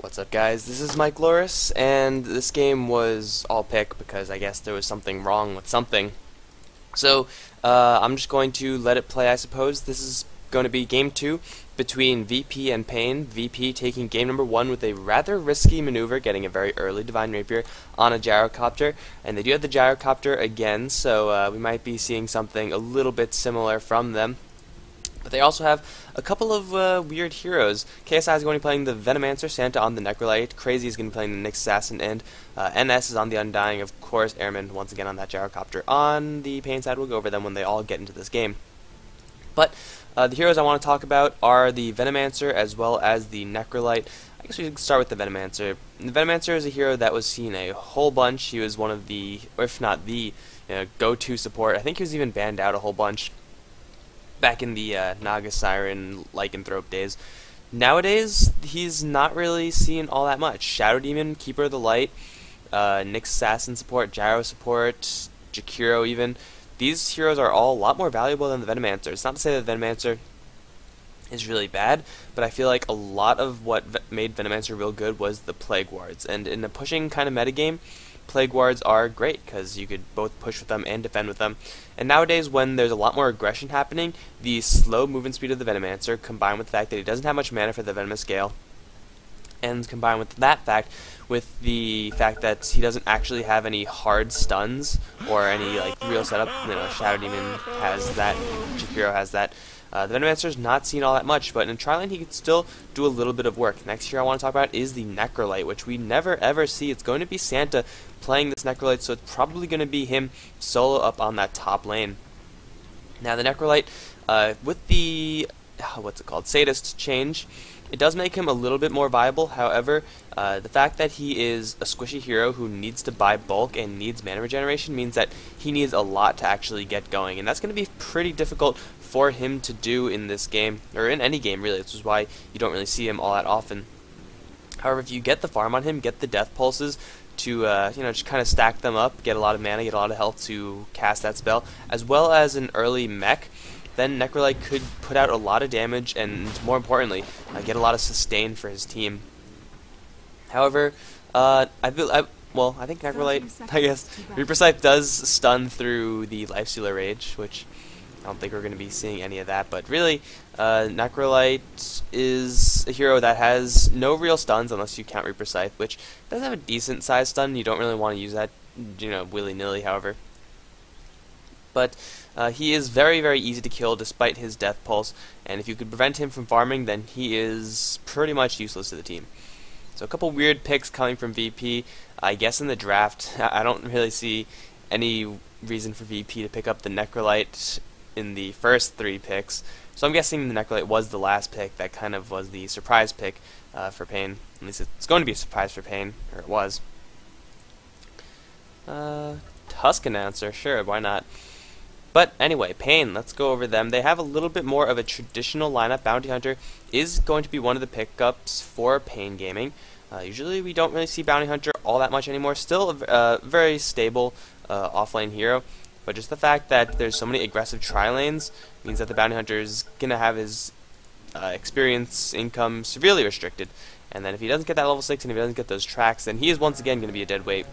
What's up, guys? This is Mike Loris, and this game was all pick because I guess there was something wrong with something. So, I'm just going to let it play, I suppose. This is going to be game 2 between VP and paiN. VP taking game number 1 with a rather risky maneuver, getting a very early Divine Rapier on a gyrocopter. And they do have the gyrocopter again, so we might be seeing something a little bit similar from them. But they also have a couple of weird heroes. KSI is going to be playing the Venomancer, Santa on the Necrolite, Crazy is going to be playing the Nyx Assassin, and NS is on the Undying, of course, Airman once again on that gyrocopter. On the paiN side, we'll go over them when they all get into this game. But the heroes I want to talk about are the Venomancer as well as the Necrolite. I guess we should start with the Venomancer. The Venomancer is a hero that was seen a whole bunch. He was one of the, or if not the, go-to support. I think he was even banned out a whole bunch back in the Naga Siren Lycanthrope days. Nowadays, he's not really seen all that much. Shadow Demon, Keeper of the Light, Nyx Assassin support, Gyro support, Jakiro even. These heroes are all a lot more valuable than the Venomancer. It's not to say that the Venomancer is really bad, but I feel like a lot of what made Venomancer real good was the Plague Wards. And in a pushing kind of metagame, Plague Wards are great because you could both push with them and defend with them. And nowadays, when there's a lot more aggression happening, the slow movement speed of the Venomancer, combined with the fact that he doesn't have much mana for the Venomous Gale, and combined with that fact, with the fact that he doesn't actually have any hard stuns or any real setup. Shadow Demon has that, Jakiro has that. The Venomancer is not seen all that much, but in Tri-Lane he could still do a little bit of work. Next here I want to talk about is the Necrolite, which we never ever see. It's going to be Santa playing this Necrolite, so it's probably going to be him solo up on that top lane. Now the Necrolite, with the, Sadist change, it does make him a little bit more viable. However, the fact that he is a squishy hero who needs to buy bulk and needs mana regeneration means that he needs a lot to actually get going, and that's going to be pretty difficult for him to do in this game, or in any game really. This is why you don't really see him all that often. However, if you get the farm on him, get the death pulses to just kind of stack them up, get a lot of mana, get a lot of health to cast that spell, as well as an early mech, then Necrolite could put out a lot of damage and, more importantly, get a lot of sustain for his team. However, I think Necrolite, I guess, Reaper Scythe does stun through the Lifestealer Rage, which I don't think we're going to be seeing any of that, but really, Necrolite is a hero that has no real stuns unless you count Reaper Scythe, which does have a decent sized stun. You don't really want to use that, willy-nilly, however. But he is very, very easy to kill despite his death pulse, and if you could prevent him from farming, then he is pretty much useless to the team. So a couple weird picks coming from VP. I guess in the draft, I don't really see any reason for VP to pick up the Necrolite in the first 3 picks. So I'm guessing the Necrolite was the last pick. That kind of was the surprise pick for paiN. At least it's going to be a surprise for paiN, or it was. Tusk Announcer, sure, why not? But anyway, paiN, let's go over them. They have a little bit more of a traditional lineup. Bounty Hunter is going to be one of the pickups for paiN Gaming. Usually we don't really see Bounty Hunter all that much anymore. Still a very stable offlane hero, but just the fact that there's so many aggressive tri-lanes means that the Bounty Hunter is going to have his experience income severely restricted. And then if he doesn't get that level 6 and if he doesn't get those tracks, then he is once again going to be a dead weight.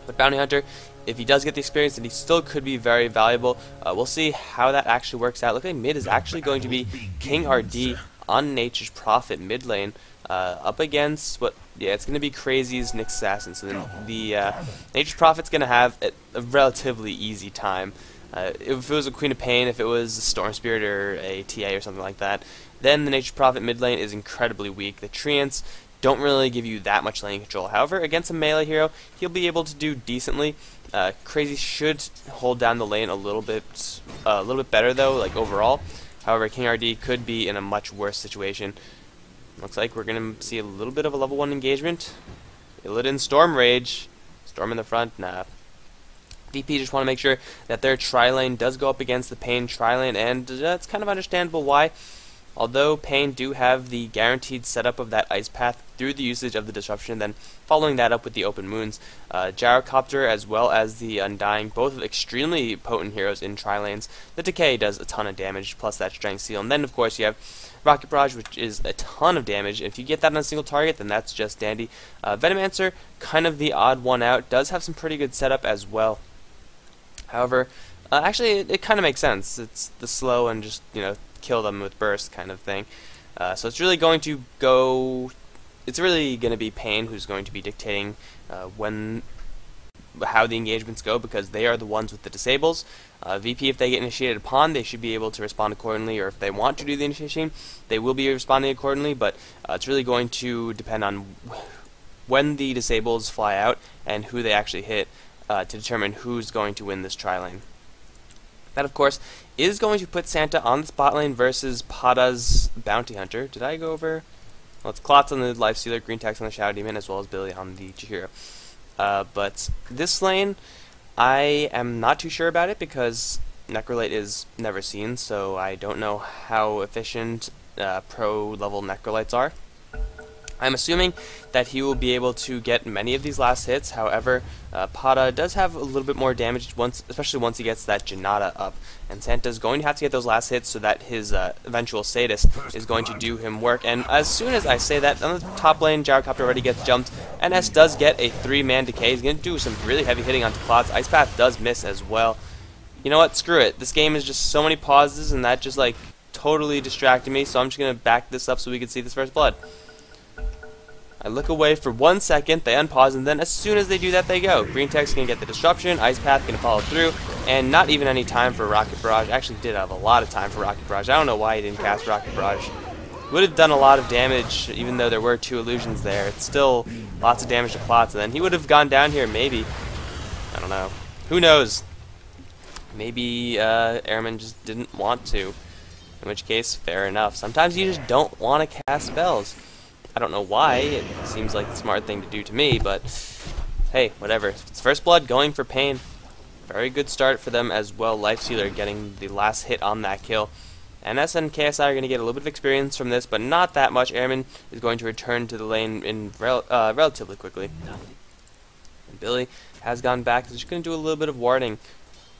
But Bounty Hunter, if he does get the experience, then he still could be very valuable. We'll see how that actually works out. Look like mid is actually going to be King RD on Nature's Prophet mid lane, up against it's going to be Crazy's Nyx Assassin. So then the Nature's Prophet's going to have a relatively easy time. If it was a Queen of paiN, if it was a Storm Spirit or a TA or something like that, then the Nature's Prophet mid lane is incredibly weak. The Treants don't really give you that much lane control. However, against a melee hero, he'll be able to do decently. Crazy should hold down the lane a little bit better though, overall. However, King RD could be in a much worse situation. Looks like we're going to see a little bit of a level 1 engagement. Illidan Storm Rage. Storm in the front, nah. VP just want to make sure that their tri-lane does go up against the paiN tri-lane, and it's kind of understandable why. although paiN do have the guaranteed setup of that ice path through the usage of the disruption, then following that up with the open moons. Gyrocopter as well as the Undying, both extremely potent heroes in tri-lanes. The Decay does a ton of damage, plus that Strength Seal, and then of course you have Rocket Barrage, which is a ton of damage. If you get that on a single target, then that's just dandy. Venomancer, kind of the odd one out, does have some pretty good setup as well. However, actually it kind of makes sense. It's the slow and just, you know, kill them with burst kind of thing. So it's really going to go. It's really going to be paiN who's going to be dictating how the engagements go, because they are the ones with the disables. VP, if they get initiated upon, they should be able to respond accordingly, or if they want to do the initiation, they will be responding accordingly, but it's really going to depend on when the disables fly out and who they actually hit to determine who's going to win this tri-lane. That, of course, is going to put Santa on the spot lane versus Pada's Bounty Hunter. Did I go over? Well, it's Klotz on the Life Stealer, Green Text on the Shadow Demon, as well as Billy on the Chihiro. But this lane, I am not too sure about it because Necrolite is never seen, so I don't know how efficient pro-level Necrolites are. I'm assuming that he will be able to get many of these last hits. However, Pada does have a little bit more damage, especially once he gets that Janata up. And Santa's going to have to get those last hits so that his eventual Sadist is going to do him work. And as soon as I say that, on the top lane, Gyrocopter already gets jumped. NS does get a 3-man decay. He's going to do some really heavy hitting onto Klotz. Ice Path does miss as well. You know what? Screw it. This game is just so many pauses, and that just, like, totally distracted me. So I'm just going to back this up so we can see this first blood. I look away for 1 second, they unpause, and then as soon as they do that, they go. Green Text can get the disruption, Ice Path can follow through, and not even any time for Rocket Barrage. Actually did have a lot of time for Rocket Barrage. I don't know why he didn't cast Rocket Barrage. Would have done a lot of damage, even though there were 2 illusions there. It's still lots of damage to Klotz, and then he would have gone down here, maybe. I don't know. Who knows? Maybe Airman just didn't want to. In which case, fair enough. Sometimes you just don't want to cast spells. I don't know why, it seems like the smart thing to do to me, but hey, whatever. It's first blood going for paiN. Very good start for them as well. Life Stealer getting the last hit on that kill. NS and KSI are going to get a little bit of experience from this, but not that much. Airman is going to return to the lane in relatively quickly. And Billy has gone back. He's just going to do a little bit of warding.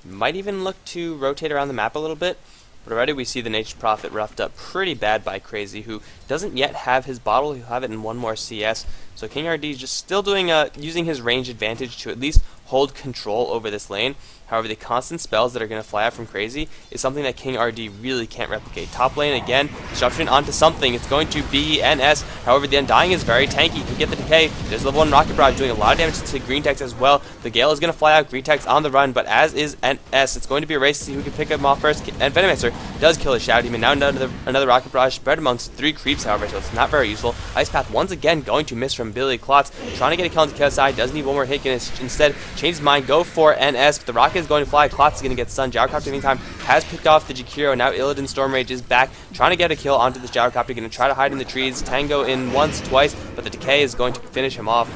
Might even look to rotate around the map a little bit. But already we see the Nature's Prophet roughed up pretty bad by Crazy, who doesn't yet have his bottle. He'll have it in one more CS. So King RD is just still doing using his range advantage to at least hold control over this lane. However, the constant spells that are going to fly out from Crazy is something that King RD really can't replicate. Top lane again, disruption onto something. It's going to be NS. However, the Undying is very tanky. You can get the decay. There's level 1 Rocket Barrage doing a lot of damage to Green Text as well. The Gale is going to fly out. Green Text on the run, but as is NS. It's going to be a race to see who can pick him off first. And Venomancer does kill his Shadow Demon. Now another Rocket Barrage spread amongst 3 creeps, however, so it's not very useful. Ice Path once again going to miss from Billy. Klotz trying to get a kill into KSI. Does need one more hit. Instead, change his mind. Go for NS. But the Rocket is going to fly. Klotz is going to get stunned. Gyrocopter, in the meantime, has picked off the Jakiro. Now Illidan Stormrage is back, trying to get a kill onto this Gyrocopter. Going to try to hide in the trees. Tango in once, twice, but the Decay is going to finish him off.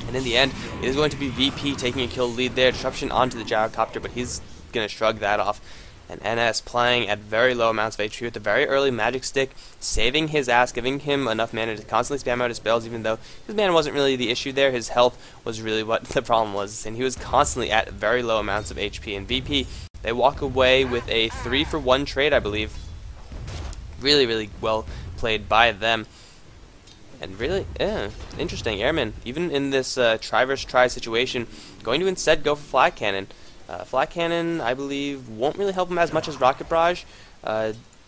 And in the end, it is going to be VP taking a kill lead there. Disruption onto the Gyrocopter, but he's going to shrug that off. And NS playing at very low amounts of HP with a very early magic stick, saving his ass, giving him enough mana to constantly spam out his spells, even though his mana wasn't really the issue there. His health was really what the problem was, and he was constantly at very low amounts of HP. And VP, they walk away with a 3-for-1 trade, I believe. Really, really well played by them. And really, interesting. Airman, even in this try versus try situation, going to instead go for Flat Cannon. Flat Cannon, I believe, won't really help him as much as Rocket Barrage.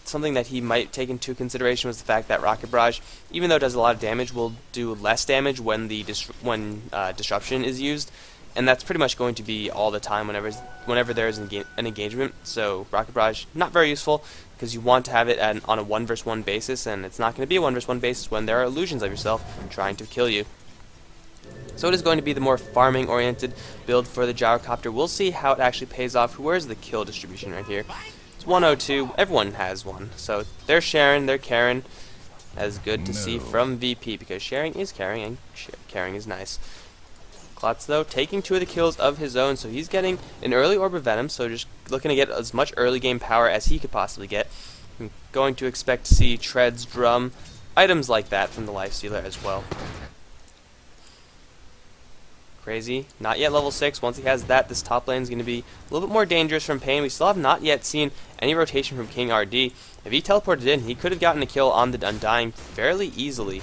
Something that he might take into consideration was the fact that Rocket Barrage, even though it does a lot of damage, will do less damage when the disruption is used, and that's pretty much going to be all the time whenever there is an engagement. So Rocket Barrage, not very useful, because you want to have it on a 1 versus 1 basis, and it's not going to be a 1 versus 1 basis when there are illusions of yourself trying to kill you. So it is going to be the more farming-oriented build for the Gyrocopter. We'll see how it actually pays off. Where's the kill distribution right here? It's 102. Everyone has one. So they're sharing, they're caring. That's good to see from VP, because sharing is caring, and caring is nice. Klotz, though, taking 2 of the kills of his own, so he's getting an early Orb of Venom, so just looking to get as much early game power as he could possibly get. I'm going to expect to see Treads, Drum, items like that from the Lifestealer as well. Crazy. Not yet level 6. Once he has that, this top lane is going to be a little bit more dangerous from paiN. We still have not yet seen any rotation from King RD. If he teleported in, he could have gotten a kill on the Undying fairly easily.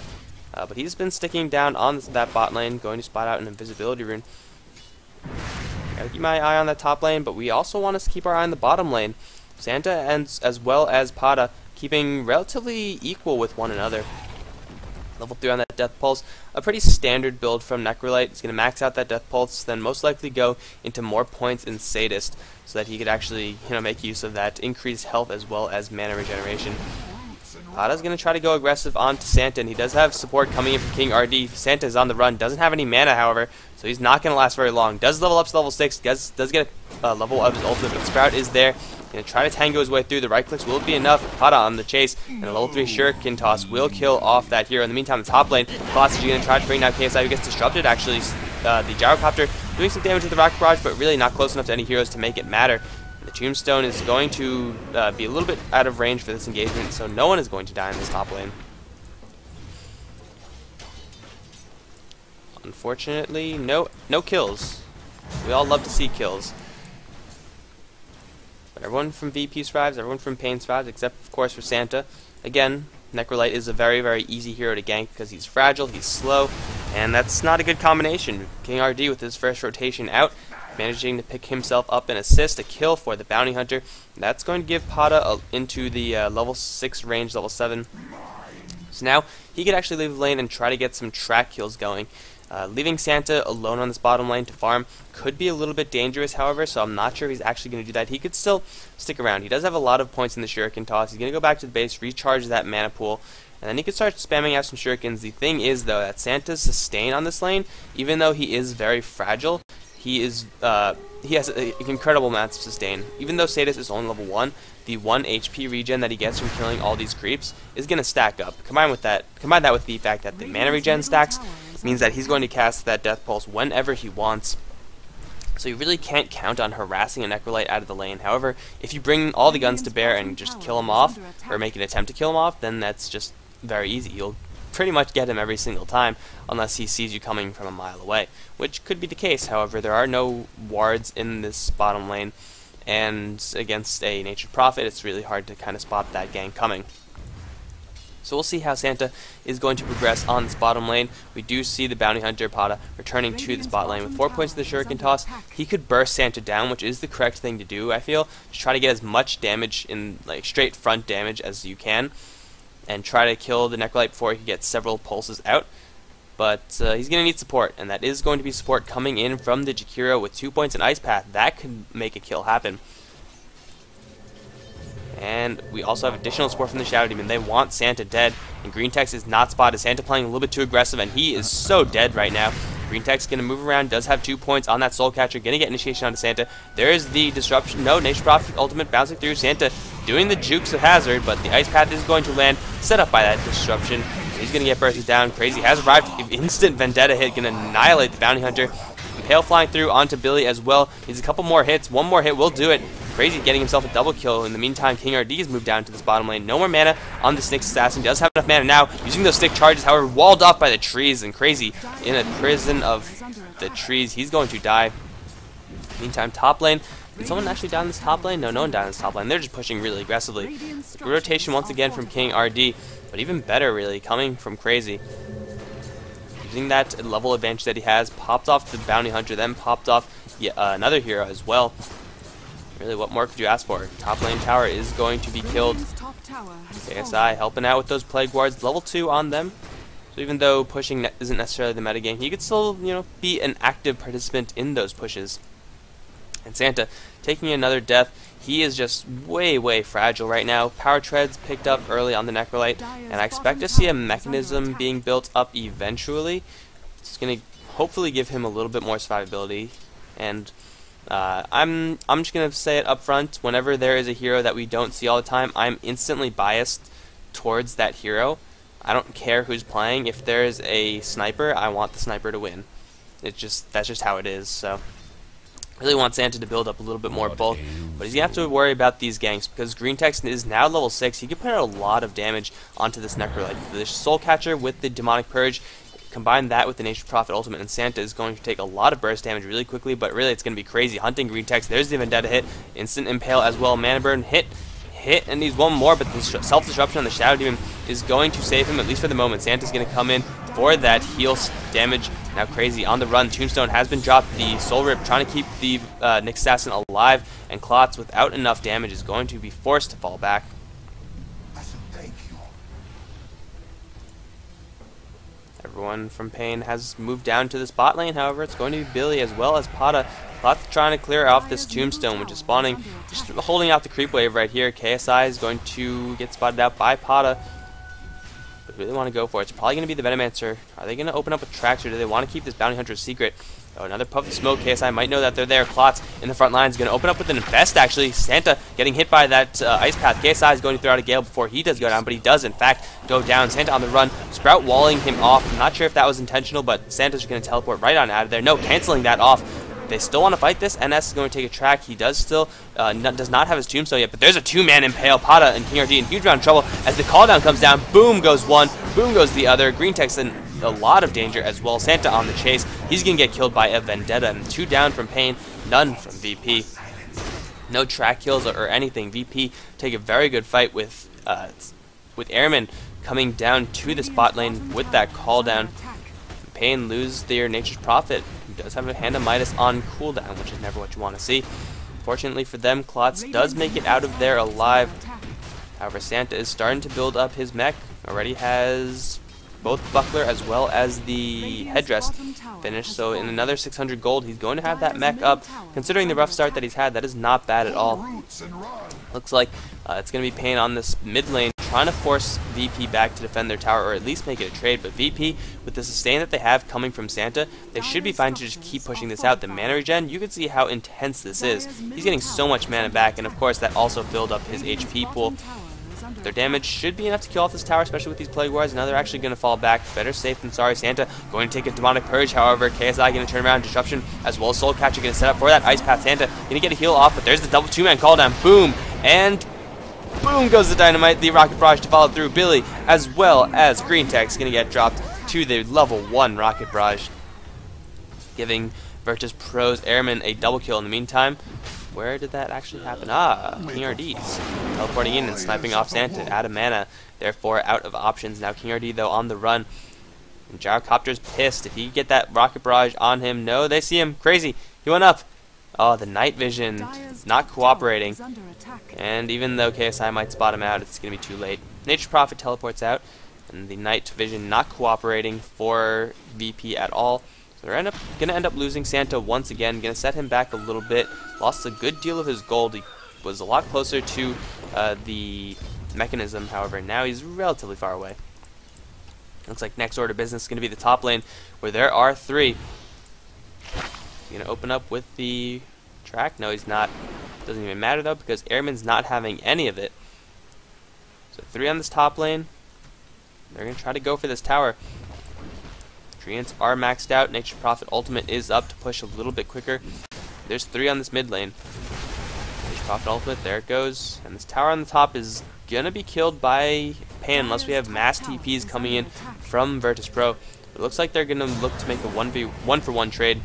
But he's been sticking down on that bot lane, going to spot out an invisibility rune. Gotta keep my eye on that top lane, but we also want to keep our eye on the bottom lane. Santa and as well as Pada keeping relatively equal with one another. Level 3 on that Death Pulse, a pretty standard build from Necrolite. He's going to max out that Death Pulse, then most likely go into more points in Sadist, so that he could actually make use of that increased health as well as mana regeneration. Pada's going to try to go aggressive onto Santa, and he does have support coming in from King RD. Santa is on the run, doesn't have any mana, however, so he's not going to last very long. Does level up to level 6, does get a level of his ultimate, but Sprout is there. Going to try to tango his way through. The right clicks will be enough. Pada on the chase, and a level 3 Shuriken toss will kill off that hero. In the meantime, the top lane, Colossus going to try to bring down KSI, who gets disrupted actually. The Gyrocopter doing some damage with the Rocket Barrage, but really not close enough to any heroes to make it matter. The Tombstone is going to be a little bit out of range for this engagement, so no one is going to die in this top lane. Unfortunately, no kills. We all love to see kills. But everyone from VP survives, everyone from paiN survives, except of course for Santa. Again, Necrolite is a very, very easy hero to gank because he's fragile, he's slow, and that's not a good combination. King RD with his first rotation out, managing to pick himself up an assist, a kill for the Bounty Hunter. That's going to give Pada into the level 6 range, level 7. So now he could actually leave the lane and try to get some track kills going. Leaving Santa alone on this bottom lane to farm could be a little bit dangerous, however, so I'm not sure if he's actually going to do that. He could still stick around. He does have a lot of points in the Shuriken toss. He's going to go back to the base, recharge that mana pool, and then he could start spamming out some Shurikens. The thing is, though, that Santa's sustain on this lane, even though he is very fragile, he has incredible amounts of sustain. Even though Sadist is only level 1, the 1 HP regen that he gets from killing all these creeps is going to stack up. Combine that with the fact that the mana regen stacks, means that he's going to cast that Death Pulse whenever he wants. So you really can't count on harassing a Necrolite out of the lane. However, if you bring all the guns to bear and just kill him off, or make an attempt to kill him off, then that's just very easy. You'll pretty much get him every single time, unless he sees you coming from a mile away, which could be the case. However, there are no wards in this bottom lane, and against a Natured Prophet, it's really hard to kind of spot that gang coming. So we'll see how Santa is going to progress on this bottom lane. We do see the Bounty Hunter Pada returning to this bot lane with 4 points in the Shuriken toss. He could burst Santa down, which is the correct thing to do, I feel. Just try to get as much damage in straight front damage as you can, and try to kill the Necrolite before he gets several pulses out. But he's going to need support, and that is going to be support coming in from the Jakiro with 2 points in Ice Path. That could make a kill happen. And we also have additional support from the Shadow Demon. They want Santa dead, and Green Text is not spotted. Santa playing a little bit too aggressive, and he is so dead right now. Green Text going to move around, does have 2 points on that Soul Catcher, going to get initiation onto Santa. There is the disruption. No, Nature's Prophet ultimate bouncing through. Santa doing the jukes of Hazard, but the Ice Path is going to land, set up by that disruption. He's going to get bursted down. Crazy has arrived. Instant Vendetta hit, going to annihilate the Bounty Hunter. Impale flying through onto Billy as well. Needs a couple more hits. One more hit will do it. Crazy getting himself a double kill. In the meantime, King RD has moved down to this bottom lane. No more mana on the Nyx Assassin. Does have enough mana now. Using those stick charges, however, walled off by the trees. And Crazy in a prison of the trees. He's going to die. Meantime, top lane. Did someone actually die in this top lane? No, no one died in this top lane. They're just pushing really aggressively. Rotation once again from King RD. But even better, really, coming from Crazy. Using that level advantage that he has. Popped off the Bounty Hunter, then popped off another hero as well. Really, what more could you ask for? Top lane tower is going to be killed. KSI helping out with those Plague Wards. Level 2 on them. So even though pushing isn't necessarily the metagame, he could still, be an active participant in those pushes. And Santa taking another death. He is just way, way fragile right now. Power Treads picked up early on the Necrolite, and I expect to see a mechanism being built up eventually. It's going to hopefully give him a little bit more survivability, and I'm just going to say it up front. Whenever there is a hero that we don't see all the time, I'm instantly biased towards that hero. I don't care who's playing. If there's a sniper, I want the sniper to win. That's just how it is. So Really want Santa to build up a little bit more bulk, but he's going to have to worry about these ganks because Green Text is now level 6. He can put out a lot of damage onto this Necrolite. The Soul Catcher with the Demonic Purge, combine that with the Nature's Prophet Ultimate, and Santa is going to take a lot of burst damage really quickly, but really it's going to be crazy. Hunting Green Text, there's the Vendetta hit, Instant Impale as well, Mana Burn, hit, and needs one more, but the Self-Disruption on the Shadow Demon is going to save him, at least for the moment. Santa's going to come in for that heal damage. Now Crazy on the run. Tombstone has been dropped. The Soul Rip trying to keep the Nick Assassin alive, and Klotz without enough damage is going to be forced to fall back. Everyone from paiN has moved down to the spot lane, however it's going to be Billy as well as Pata. Klotz trying to clear off this Tombstone, which is spawning, just holding out the creep wave right here. KSI is going to get spotted out by Pata. Really want to go for it. It's probably going to be the Venomancer. Are they going to open up with tracks, or do they want to keep this Bounty Hunter secret? Oh, another puff of smoke. KSI might know that they're there. Klotz in the front line is going to open up with an Infest, actually. Santa getting hit by that Ice Path. KSI is going to throw out a Gale before he does go down, but he does, in fact, go down. Santa on the run. Sprout walling him off. I'm not sure if that was intentional, but Santa's going to teleport right on out of there. No, canceling that off. They still want to fight this. NS is going to take a track. He does still does not have his Tombstone yet, but there's a two-man Impale. Pata and King RG in huge amount of trouble as the cooldown comes down. Boom goes one, boom goes the other. Green Text in a lot of danger as well. Santa on the chase. He's going to get killed by a Vendetta, and 2 down from paiN, none from VP. No track kills or anything. VP take a very good fight with Airman coming down to the spot lane with that call down. paiN lose their Nature's Prophet, who does have a Hand of Midas on cooldown, which is never what you want to see. Fortunately for them, Klotz does make it out of there alive. However, Santa is starting to build up his mech. Already has both Buckler as well as the headdress finished, so in another 600 gold, he's going to have that mech up. Considering the rough start that he's had, that is not bad at all. Looks like it's going to be paiN on this mid lane, trying to force VP back to defend their tower, or at least make it a trade. But VP, with the sustain that they have coming from Santa, they should be fine to just keep pushing this out. The mana regen, you can see how intense this is. He's getting so much mana back, and of course that also filled up his HP pool. Their damage should be enough to kill off this tower, especially with these Plague Wars. Now they're actually going to fall back. Better safe than sorry. Santa going to take a Demonic Purge, however. KSI going to turn around. Disruption as well as Soul Catcher going to set up for that Ice Path. Santa going to get a heal off, but there's the double two-man call down. Boom! And boom goes the Dynamite. The Rocket Barrage to follow through. Billy as well as Green Text going to get dropped to the level 1 Rocket Barrage, giving Virtus Pro's Airman a double kill in the meantime. Where did that actually happen? King RD's teleporting in and sniping off Santa, out of mana, therefore out of options. Now King RD, though, on the run. And Gyrocopter's pissed. If he can get that Rocket Barrage on him, no, they see him. Crazy. He went up. Oh, the Night Vision not cooperating. And even though KSI might spot him out, it's going to be too late. Nature's Prophet teleports out, and the Night Vision not cooperating for VP at all. So they're going to end up losing Santa once again. Going to set him back a little bit. Lost a good deal of his gold. He was a lot closer to the mechanism, however. Now he's relatively far away. Looks like next order of business is going to be the top lane, where there are 3. He's going to open up with the track. No, he's not. Doesn't even matter, though, because Airman's not having any of it. So 3 on this top lane. They're going to try to go for this tower. Treants are maxed out. Nature's Prophet Ultimate is up to push a little bit quicker. There's 3 on this mid lane. Nature's Prophet Ultimate, there it goes. And this tower on the top is going to be killed by paiN unless we have mass TPs coming in from Virtus Pro. It looks like they're going to look to make a 1-for-1 trade.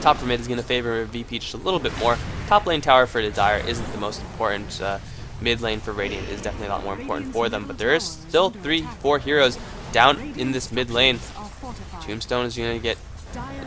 Top for mid is going to favor VP just a little bit more. Top lane tower for Desire isn't the most important. Mid lane for Radiant is definitely a lot more important for them. But there is still 3-4 heroes down in this mid lane. Tombstone is going to get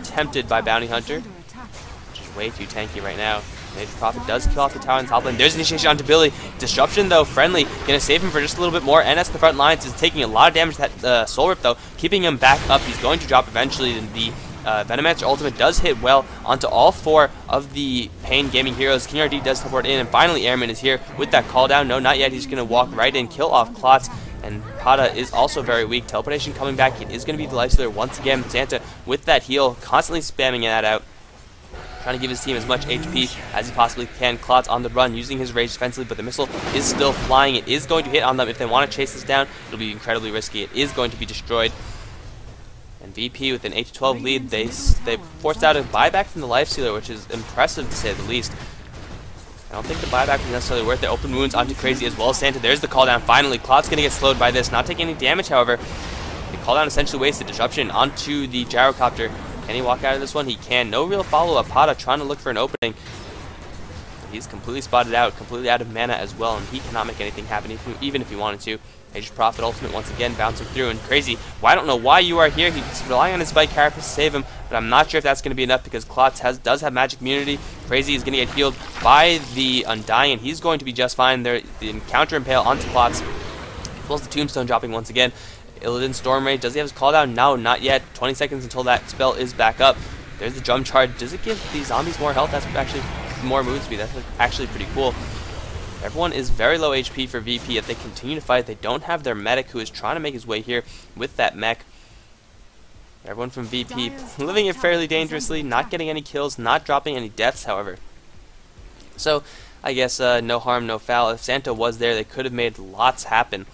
attempted by Bounty Hunter, which is way too tanky right now. Nature's Prophet does kill off the tower in the top lane. There's initiation onto Billy. Disruption, though, friendly. Going to save him for just a little bit more. NS in the front lines is taking a lot of damage to that Soul Rip, though, keeping him back up. He's going to drop eventually. The Venomancer Ultimate does hit well onto all 4 of the paiN Gaming heroes. King RD does teleport in, and finally Airman is here with that call down. No, not yet. He's going to walk right in, kill off Klotz. And Pata is also very weak. Teleportation coming back. It is going to be the Lifestealer once again. Santa with that heal, constantly spamming that out. Trying to give his team as much HP as he possibly can. Klotz on the run, using his rage defensively, but the missile is still flying. It is going to hit on them. If they want to chase this down, it'll be incredibly risky. It is going to be destroyed. And VP with an 8-12 lead, they forced out a buyback from the Life Stealer, which is impressive to say the least. I don't think the buyback was necessarily worth it. Open wounds onto Crazy as well as Santa. There's the call down. Finally, Cloud's going to get slowed by this. Not taking any damage, however. The call down essentially wasted. Disruption onto the gyrocopter. Can he walk out of this one? He can. No real follow-up. Pada trying to look for an opening. He's completely spotted out, completely out of mana as well, and he cannot make anything happen even if he wanted to. Aegis Prophet ultimate once again bouncing through, and Crazy, well, I don't know why you are here. He's relying on his Spike Carapace to save him, but I'm not sure if that's going to be enough because Klotz does have magic immunity. Crazy is going to get healed by the Undying, and he's going to be just fine. The Encounter Impale onto Klotz, as well as the Tombstone dropping once again. Illidan Storm Rage, does he have his call down? No, not yet. 20 seconds until that spell is back up. There's the Drum Charge. Does it give these zombies more health? That's actually more move speed. That's actually pretty cool. Everyone is very low HP for VP. If they continue to fight, they don't have their medic who is trying to make his way here with that mech. Everyone from VP living it fairly dangerously, not getting any kills, not dropping any deaths, however. So, I guess no harm, no foul. If Santa was there, they could have made lots happen.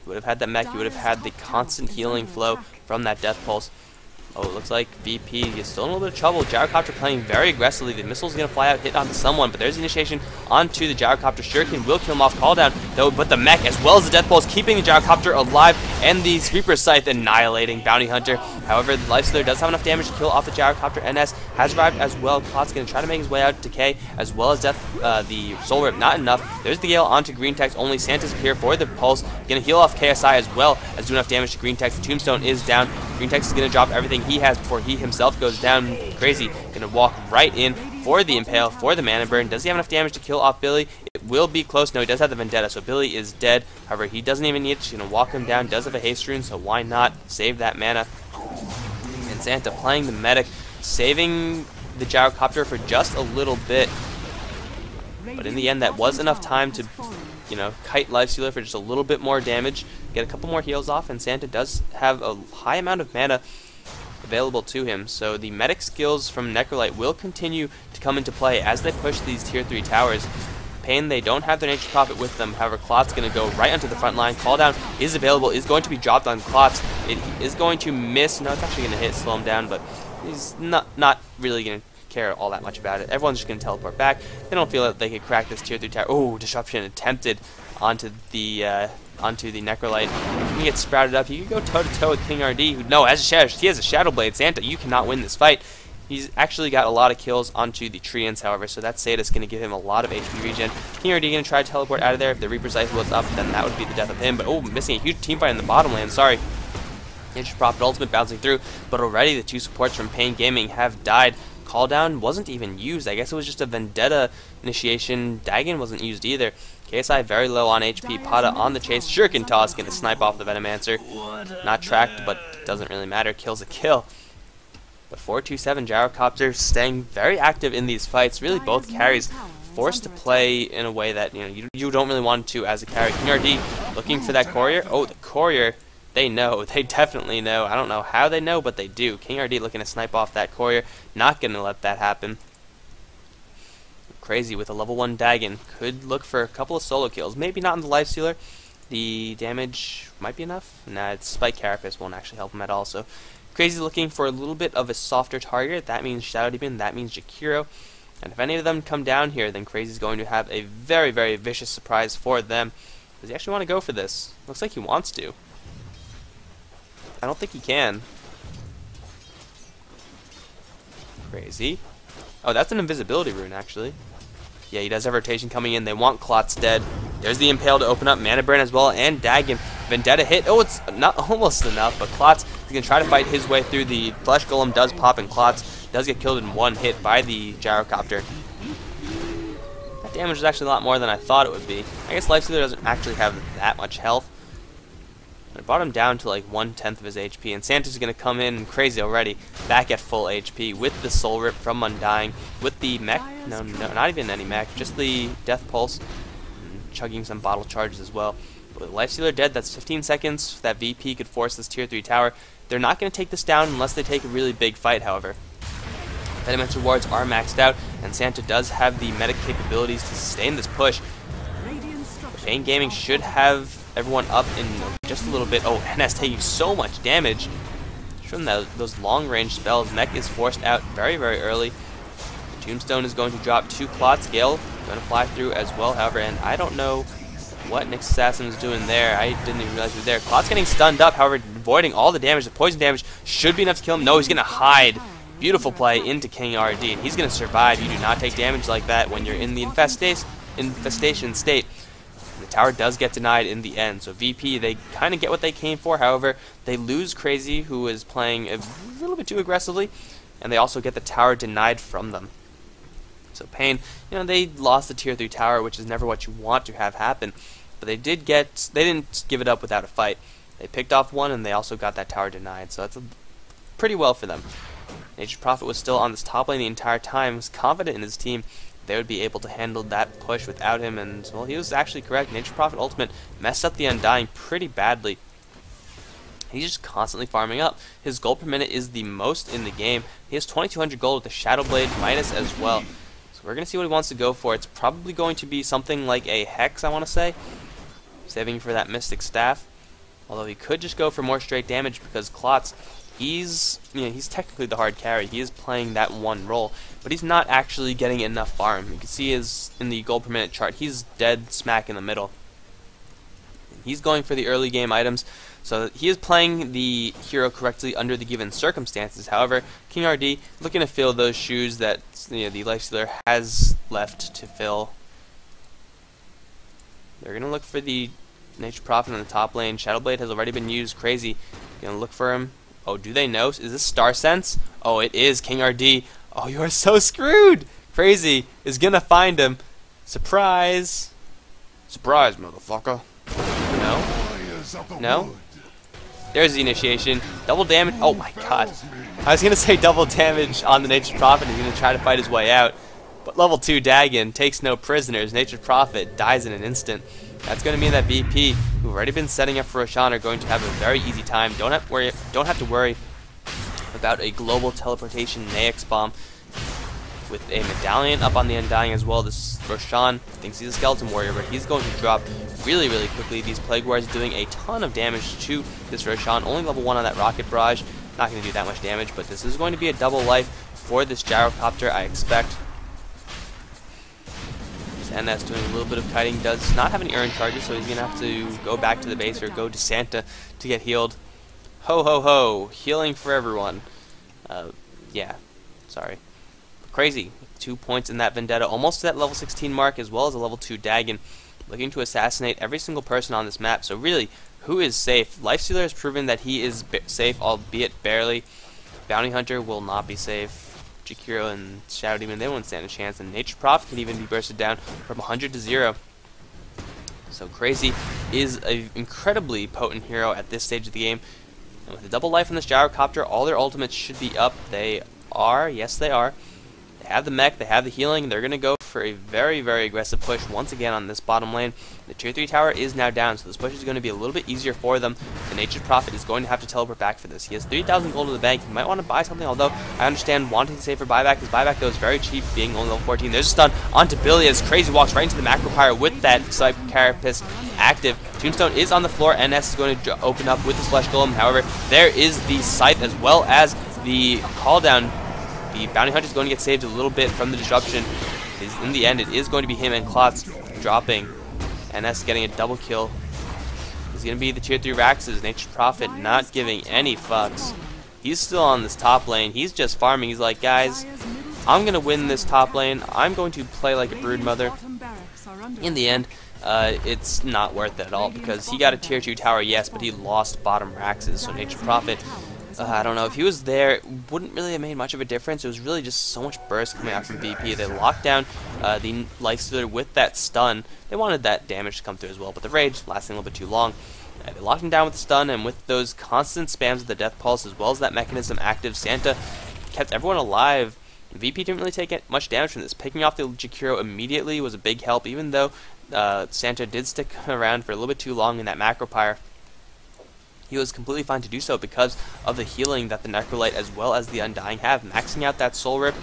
You would have had that mech, you would have had the constant healing flow from that death pulse. Oh, it looks like VP is still in a little bit of trouble. Gyrocopter playing very aggressively. The missile's going to fly out, hit onto someone, but there's the initiation onto the Gyrocopter. Shuriken will kill him off, call down, though, but the mech, as well as the Death Pulse, keeping the Gyrocopter alive, and the Reaper Scythe annihilating Bounty Hunter. However, the Life Stealer does have enough damage to kill off the Gyrocopter. NS has arrived as well. Klot's going to try to make his way out. Decay, as well as the Soul Rip, not enough. There's the Gale onto Green Text. Only Santa's here for the Pulse. Going to heal off KSI as well as do enough damage to Green Text. The Tombstone is down. Green Text is going to drop everything he has before he himself goes down. Crazy, going to walk right in for the Impale, for the Mana Burn. Does he have enough damage to kill off Billy? It will be close. No, he does have the Vendetta, so Billy is dead. However, he doesn't even need it. She's going to walk him down. Does have a haste rune, so why not save that mana? And Santa playing the medic, saving the Gyrocopter for just a little bit. But in the end, that was enough time to, kite Life Stealer for just a little bit more damage, get a couple more heals off, and Santa does have a high amount of mana available to him. So the medic skills from Necrolite will continue to come into play as they push these tier 3 towers. paiN, they don't have their Nature Prophet with them. However, Klot's going to go right onto the front line. Call down is available, is going to be dropped on Klotz. It is going to miss. No, it's actually going to hit, slow him down, but he's not really going to care all that much about it. Everyone's just going to teleport back. They don't feel that they could crack this tier 3 tower. Oh, Disruption attempted onto the Necrolite. He gets sprouted up. He could go toe-to-toe with King RD, who, no, he has a Shadow Blade. Santa, you cannot win this fight. He's actually got a lot of kills onto the Treants, however, so that Sadist going to give him a lot of HP regen. King RD going to try to teleport out of there. If the Reaper's Scythe was up, then that would be the death of him. But, oh, missing a huge team fight in the bottom lane. Sorry. Nature Prophet ultimate bouncing through, but already the two supports from paiN Gaming have died. Call down wasn't even used. I guess it was just a Vendetta initiation. Dagon wasn't used either. KSI very low on HP. Pada on the chase. Shuriken Toss going to snipe off the Venomancer. Not tracked, but doesn't really matter. Kill's a kill. But 427 Gyrocopter staying very active in these fights. Really both carries forced to play in a way that you don't really want to as a carry. King RD looking for that courier. Oh, the courier. They know. They definitely know. I don't know how they know, but they do. King RD looking to snipe off that courier. Not going to let that happen. Crazy with a level 1 Dagon. Could look for a couple of solo kills. Maybe not in the Life Stealer. The damage might be enough. Nah, it's Spike Carapace won't actually help him at all. So Crazy looking for a little bit of a softer target. That means Shadow Demon. That means Jakiro. And if any of them come down here, then Crazy's going to have a very, very vicious surprise for them. Does he actually want to go for this? Looks like he wants to. I don't think he can. Crazy. Oh, that's an invisibility rune, actually. Yeah, he does have rotation coming in. They want Klotz dead. There's the Impale to open up Mana Burn as well, and Dagon. Vendetta hit. Oh, it's not almost enough, but Klotz is going to try to fight his way through. The Flesh Golem does pop, and Klotz does get killed in one hit by the Gyrocopter. That damage is actually a lot more than I thought it would be. I guess Life Stealer doesn't actually have that much health. I brought him down to like 1/10 of his HP, and Santa's going to come in Crazy already, back at full HP with the Soul Rip from Undying, with the mech, no, not even any mech, just the Death Pulse, and chugging some bottle charges as well. But with Life Stealer dead, that's 15 seconds that VP could force this tier 3 tower. They're not going to take this down unless they take a really big fight, however. Venomancer wards are maxed out, and Santa does have the medic capabilities to sustain this push. paiN Gaming should have everyone up in just a little bit. Oh, NS taking so much damage. from those long-range spells. Mech is forced out very, very early. The Tombstone is going to drop 2 clots. Gale going to fly through as well, however, and I don't know what Nick's assassin was doing there. I didn't even realize he was there. Clot's getting stunned up, however, avoiding all the damage. The poison damage should be enough to kill him. No, he's going to hide. Beautiful play into King RD, and he's going to survive. You do not take damage like that when you're in the infestation state. The tower does get denied in the end, so VP, they kind of get what they came for. However, they lose Crazy, who is playing a little bit too aggressively, and they also get the tower denied from them. So paiN, they lost the tier 3 tower, which is never what you want to have happen. But they didn't give it up without a fight. They picked off one, and they also got that tower denied. So that's pretty well for them. Nature's Prophet was still on this top lane the entire time. Was confident in his team. They would be able to handle that push without him, and well, he was actually correct. Nature's Prophet ultimate messed up the Undying pretty badly. He's just constantly farming up. His gold per minute is the most in the game. He has 2200 gold with the Shadow Blade Midas as well. So we're going to see what he wants to go for. It's probably going to be something like a Hex, I want to say. Saving for that Mystic Staff. Although he could just go for more straight damage because Clots, he's technically the hard carry. He is playing that one role, but he's not actually getting enough farm. You can see in the gold per minute chart, he's dead smack in the middle. He's going for the early game items, so he is playing the hero correctly under the given circumstances. However, King RD looking to fill those shoes that the Lifestealer has left to fill. They're going to look for the Nature's Prophet in the top lane. Shadowblade has already been used. Crazy. Going to look for him. Oh, do they know? Is this Star Sense? Oh, it is King RD. Oh, you are so screwed. Crazy is going to find him. Surprise. Surprise, motherfucker. No? No? There's the initiation. Double damage. Oh my god. I was going to say double damage on the Nature's Prophet. He's going to try to fight his way out. But level 2 Dagon takes no prisoners. Nature's Prophet dies in an instant. That's going to mean that VP, who've already been setting up for Roshan, are going to have a very easy time. Don't have to worry about a global teleportation Naix bomb. With a medallion up on the Undying as well, this Roshan thinks he's a skeleton warrior, but he's going to drop really, really quickly. These Plague Warriors doing a ton of damage to this Roshan. Only level 1 on that Rocket Barrage. Not going to do that much damage, but this is going to be a double life for this Gyrocopter, I expect. NS doing a little bit of kiting, does not have any earn charges, so he's going to have to go back to the base or go to Santa to get healed. Ho ho ho, healing for everyone. Yeah, sorry. Crazy, 2 points in that Vendetta, almost to that level 16 mark, as well as a level 2 Dagon, looking to assassinate every single person on this map. So really, who is safe? Lifestealer has proven that he is safe, albeit barely. Bounty Hunter will not be safe. Jakiro and Shadow Demon, they won't stand a chance, and Nature's Prophet can even be bursted down from 100 to 0. So Crazy is an incredibly potent hero at this stage of the game. And with a double life on this Gyrocopter, all their ultimates should be up. They are, yes they are. They have the mech, they have the healing, they're going to go for a very, very aggressive push once again on this bottom lane. The tier 3 tower is now down, so this push is going to be a little bit easier for them. The Nature's Prophet is going to have to teleport back for this. He has 3,000 gold in the bank. He might want to buy something, although I understand wanting to save for buyback. His buyback, though, is very cheap, being only level 14. There's a stun onto Billy as Crazy walks right into the Macro Pyre with that Psych Carapace active. Tombstone is on the floor. NS is going to open up with the Flesh Golem. However, there is the Scythe as well as the call down. The Bounty Hunter is going to get saved a little bit from the disruption. In the end, it is going to be him and Klotz dropping. NS getting a double kill. He's going to be the tier 3 Raxes. Nature's Prophet not giving any fucks. He's still on this top lane. He's just farming. He's like, guys, I'm going to win this top lane. I'm going to play like a broodmother. In the end, it's not worth it at all because he got a tier 2 tower, yes, but he lost bottom Raxes. So Nature's Prophet, I don't know, if he was there, it wouldn't really have made much of a difference. It was really just so much burst coming out from VP. They locked down the Lifestealer with that stun. They wanted that damage to come through as well, but the rage lasting a little bit too long. They locked him down with the stun, and with those constant spams of the Death Pulse, as well as that mechanism active, Santa kept everyone alive. VP didn't really take much damage from this. Picking off the Jakiro immediately was a big help, even though Santa did stick around for a little bit too long in that Macro Pyre. He was completely fine to do so because of the healing that the Necrolite as well as the Undying have. Maxing out that Soul Rip,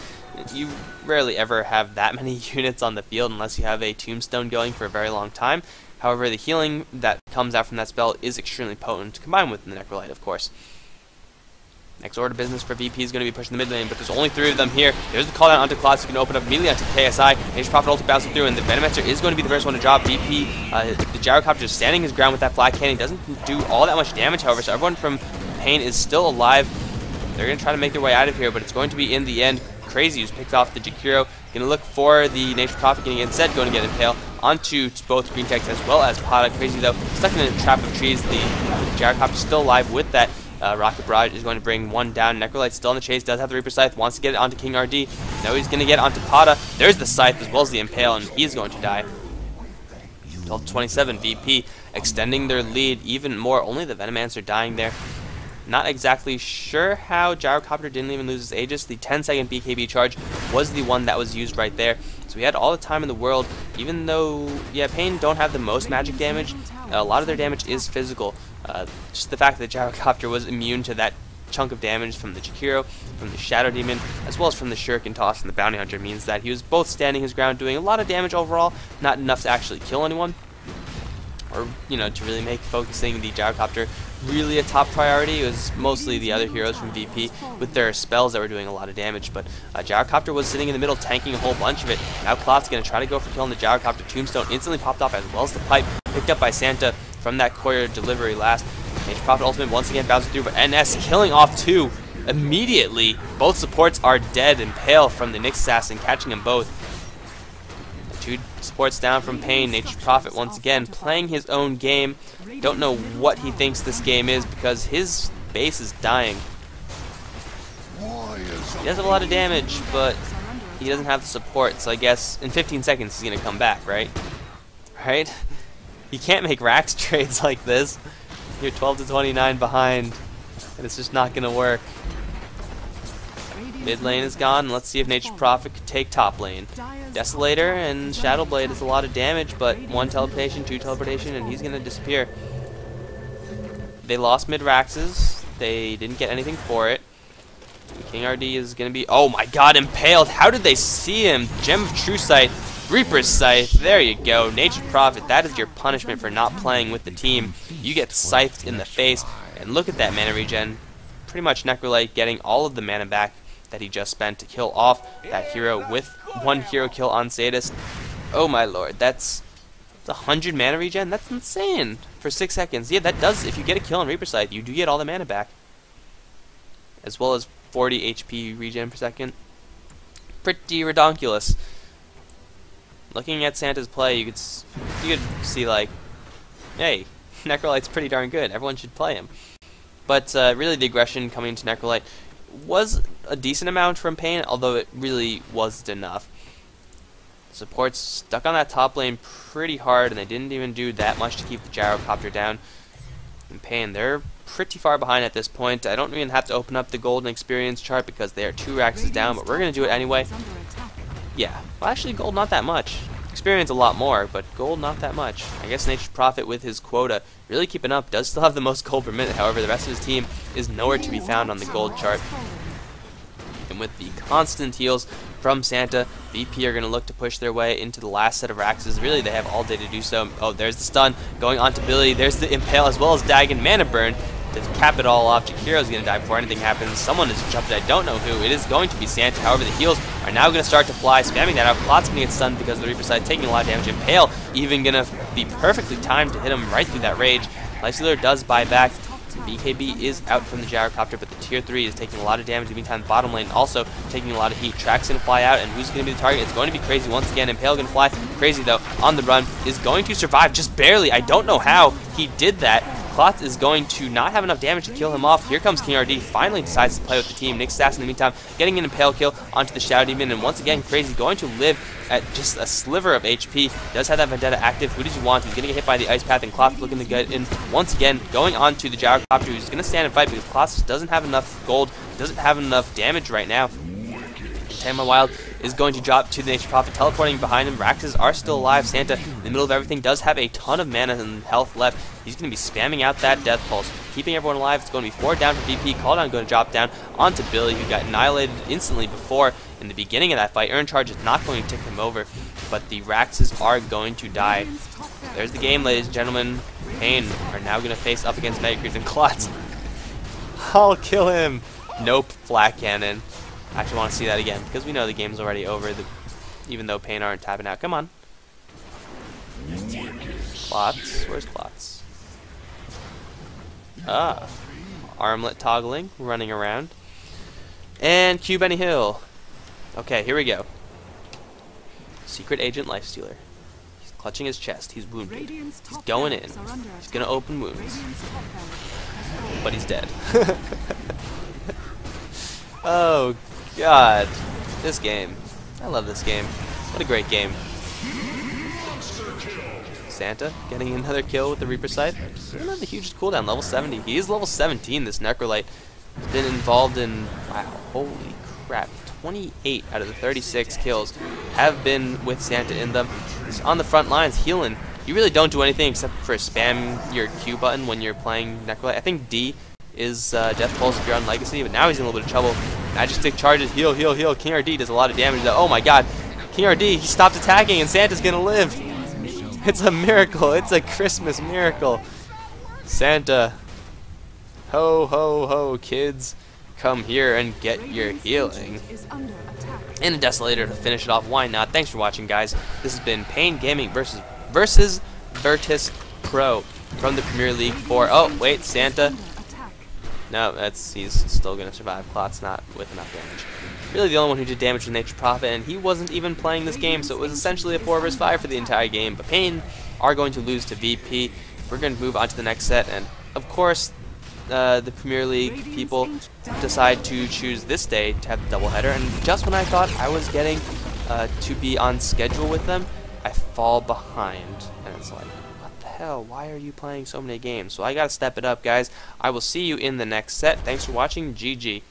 you rarely ever have that many units on the field unless you have a Tombstone going for a very long time. However, the healing that comes out from that spell is extremely potent, combined with the Necrolite, of course. Next order of business for VP is going to be pushing the mid lane, but there's only 3 of them here. There's the call down onto Klotz, who can open up immediately onto KSI. Nature Prophet also bouncing through, and the Venomancer is going to be the first one to drop. VP, the Gyrocopter is standing his ground with that flat cannon. He doesn't do all that much damage, however, so everyone from paiN is still alive. They're going to try to make their way out of here, but it's going to be in the end Crazy, who's picked off the Jakiro. Going to look for the Nature Prophet, getting instead going to get Impale onto both Green Text as well as Pata. Crazy, though, stuck in a trap of trees. The Gyrocopter still alive with that. Rocket Barrage is going to bring one down. Necrolite still on the chase, does have the Reaper Scythe, wants to get it onto King RD. No, he's going to get onto Pata. There's the Scythe as well as the Impale, and he's going to die. 12-27, VP extending their lead even more. Only the Venomancer dying there. Not exactly sure how Gyrocopter didn't even lose his Aegis. The 10-second BKB charge was the one that was used right there. So we had all the time in the world, even though, yeah, paiN don't have the most magic damage. A lot of their damage is physical. Just the fact that Gyrocopter was immune to that chunk of damage from the Jakiro, from the Shadow Demon, as well as from the Shuriken Toss and the Bounty Hunter means that he was both standing his ground, doing a lot of damage overall, not enough to actually kill anyone, or, you know, to really make focusing the Gyrocopter really a top priority. It was mostly the other heroes from VP with their spells that were doing a lot of damage, but Gyrocopter was sitting in the middle tanking a whole bunch of it. Now Klotz going to try to go for killing the Gyrocopter. Tombstone instantly popped off, as well as the pipe picked up by Santa from that courier delivery last. Nature Prophet ultimate once again bouncing through, but NS killing off 2 immediately. Both supports are dead. Impale from the Nyx Assassin catching them both. 2 supports down from paiN. Nature Prophet once again playing his own game. Don't know what he thinks this game is because his base is dying. He does have a lot of damage, but he doesn't have the support, so I guess in 15 seconds he's going to come back, right? Right? You can't make Rax trades like this. You're 12-29 behind, and it's just not going to work. Mid lane is gone. Let's see if Nature Prophet could take top lane. Desolator and Shadowblade is a lot of damage, but 1 teleportation, 2 teleportation, and he's going to disappear. They lost mid Raxes. They didn't get anything for it. King RD is going to be... Oh my god, impaled! How did they see him? Gem of True Sight, Reaper's Scythe. There you go. Nature Prophet, that is your punishment for not playing with the team. You get scythed in the face, and look at that mana regen. Pretty much Necrolite getting all of the mana back that he just spent to kill off that hero with 1 hero kill on Sadist. Oh my lord, that's 100 mana regen? That's insane for 6 seconds. Yeah, that does, if you get a kill on Reaper Scythe, you do get all the mana back. As well as 40 HP regen per second. Pretty redonkulous. Looking at Santa's play, you could see like, hey, Necrolite's pretty darn good. Everyone should play him. But really the aggression coming into Necrolite was a decent amount from paiN, although it really wasn't enough. Supports stuck on that top lane pretty hard, and they didn't even do that much to keep the Gyrocopter down. And paiN, they're pretty far behind at this point. I don't even have to open up the golden experience chart because they are 2 Raxes down, but we're going to do it anyway. Yeah, well actually gold not that much. Experience a lot more, but gold not that much. I guess Nature Prophet with his quota really keeping up, does still have the most gold per minute. However, the rest of his team is nowhere to be found on the gold chart. And with the constant heals from Santa, VP are going to look to push their way into the last set of Raxes. Really, they have all day to do so. Oh, there's the stun going on to Billy. There's the Impale as well as Dagon. Mana Burn to cap it all off. Jakiro's going to die before anything happens. Someone has jumped. I don't know who. It is going to be Santa. However, the heals are now going to start to fly. Spamming that out. Klotz going to get stunned because of the Reaper Scythe, taking a lot of damage. Impale even going to be perfectly timed to hit him right through that rage. Lifestealer does buy back. BKB is out from the Gyrocopter, but the tier 3 is taking a lot of damage. In the meantime, the bottom lane also taking a lot of heat. Track's going to fly out, and who's going to be the target? It's going to be Crazy once again. Impale going to fly. Crazy, though, on the run, is going to survive just barely. I don't know how he did that. Klotz is going to not have enough damage to kill him off. Here comes King RD, finally decides to play with the team. Nyx Assassin in the meantime getting an Impale kill onto the Shadow Demon, and once again Crazy going to live at just a sliver of HP. Does have that Vendetta active. Who does he want? He's going to get hit by the Ice Path, and Klotz looking to get in once again, going on to the Gyrocopter, who's going to stand and fight because Klotz doesn't have enough gold, doesn't have enough damage right now. Tama Wild is going to drop to the Nature Prophet, teleporting behind him. Raxes are still alive. Santa, in the middle of everything, does have a ton of mana and health left. He's going to be spamming out that Death Pulse, keeping everyone alive. It's going to be 4 down for VP. Call down going to drop down onto Billy, who got annihilated instantly before in the beginning of that fight. Earn Charge is not going to tick him over, but the Raxes are going to die. There's the game, ladies and gentlemen. paiN are now going to face up against Mega Creeps, and Klotz. I'll kill him. Nope, flat cannon. I actually want to see that again because we know the game's already over. Even though paiN aren't tapping out. Come on. Clots. Where's Clots? Ah. Armlet toggling, running around. And Q Benny Hill. Okay, here we go. Secret Agent Lifestealer. He's clutching his chest. He's wounded. He's going in. He's going to open wounds. But he's dead. Oh, God. This game. I love this game. What a great game. Santa getting another kill with the Reaper Scythe. Doesn't have the hugest cooldown, level 70. He is level 17, this Necrolite. Been involved in, wow, holy crap. 28 out of the 36 kills have been with Santa in them. He's on the front lines healing. You really don't do anything except for spam your Q button when you're playing Necrolite. I think D is Death Pulse if you're on Legacy, but now he's in a little bit of trouble. Magic Stick charges, heal, heal, heal. King RD does a lot of damage though. Oh my god. King RD, he stopped attacking and Santa's gonna live. It's a miracle. It's a Christmas miracle. Santa. Ho, ho, ho, kids. Come here and get your healing. And a Desolator to finish it off. Why not? Thanks for watching, guys. This has been paiN Gaming versus Virtus Pro from the Premier League 4. Oh, wait, Santa. No, he's still going to survive. Clot's not with enough damage. Really the only one who did damage was Nature Prophet, and he wasn't even playing this game, so it was essentially a 4 vs 5 for the entire game. But paiN are going to lose to VP. We're going to move on to the next set, and of course, the Premier League people decide to choose this day to have the doubleheader, and just when I thought I was getting to be on schedule with them, I fall behind, and it's like, what the hell, why are you playing so many games? So I gotta step it up, guys. I will see you in the next set. Thanks for watching. GG.